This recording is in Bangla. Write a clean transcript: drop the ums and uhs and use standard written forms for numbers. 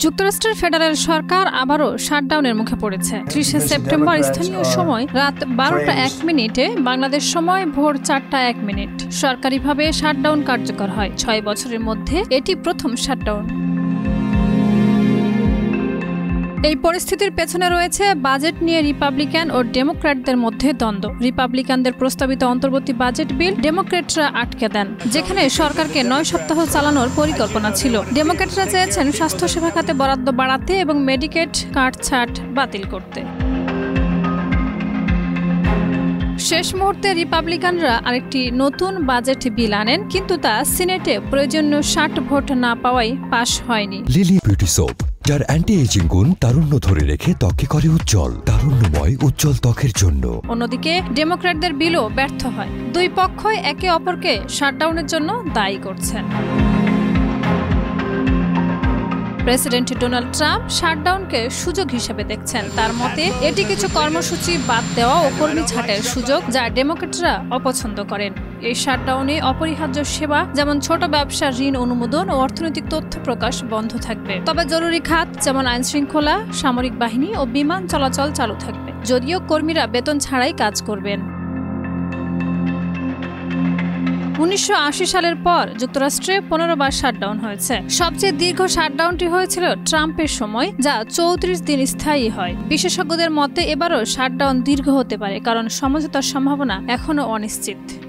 যুক্তরাষ্ট্রের ফেডারেল সরকার আবারও শাটডাউনের মুখে পড়েছে। 30 সেপ্টেম্বর স্থানীয় সময় রাত 12টা 1 মিনিটে, বাংলাদেশ সময় ভোর 4টা 1 মিনিট সরকারিভাবে শাটডাউন কার্যকর হয়। 6 বছরের মধ্যে এটি প্রথম শাটডাউন। এই পরিস্থিতির পেছনে রয়েছে বাজেট নিয়ে রিপাবলিকান ও ডেমোক্র্যাটদের মধ্যে দ্বন্দ্ব। রিপাবলিকানদের প্রস্তাবিত অন্তর্বর্তী বাজেট বিল ডেমোক্র্যাটরা আটকে দেন, যেখানে সরকারকে 9 সপ্তাহ চালানোর পরিকল্পনা ছিল। ডেমোক্র্যাটরা চেয়েছেন স্বাস্থ্যসেবা খাতে বরাদ্দ বাড়াতে এবং মেডিকেড কাটছাঁট বাতিল করতে। শেষ মুহূর্তে রিপাবলিকানরা আরেকটি নতুন বাজেট বিল আনেন, কিন্তু তা সিনেটে প্রয়োজনীয় 60 ভোট না পাওয়ায় পাশ হয়নি। লিলি বিউটি সোপ, যার অ্যান্টি এজিং গুণ তারুণ্য ধরে রেখে ত্বকে করে উজ্জ্বল, তারুণ্যময় উজ্জ্বল ত্বকের জন্য। অন্যদিকে ডেমোক্র্যাটদের বিলও ব্যর্থ হয়। দুই পক্ষই একে অপরকে শাটডাউনের জন্য দায়ী করছেন। প্রেসিডেন্ট ডোনাল্ড ট্রাম্প শাটডাউনকে সুযোগ হিসেবে দেখছেন। তার মতে এটি কিছু কর্মসূচি বাদ দেওয়া ও কর্মী ছাঁটাইয়ের সুযোগ, যা ডেমোক্র্যাটরা অপছন্দ করেন। এই শাটডাউনে অপরিহার্য সেবা যেমন ছোট ব্যবসা ঋণ অনুমোদন ও অর্থনৈতিক তথ্য প্রকাশ বন্ধ থাকবে। তবে জরুরি খাত যেমন আইন শৃঙ্খলা, সামরিক বাহিনী ও বিমান চলাচল চালু থাকবে, যদিও কর্মীরা বেতন ছাড়াই কাজ করবেন। 1980 সালের পর যুক্তরাষ্ট্রে 15 বার শাটডাউন হয়েছে। সবচেয়ে দীর্ঘ শাটডাউনটি হয়েছিল ট্রাম্পের সময়, যা 34 দিন স্থায়ী হয়। বিশেষজ্ঞদের মতে এবারও শাটডাউন দীর্ঘ হতে পারে, কারণ সমঝোতার সম্ভাবনা এখনও অনিশ্চিত।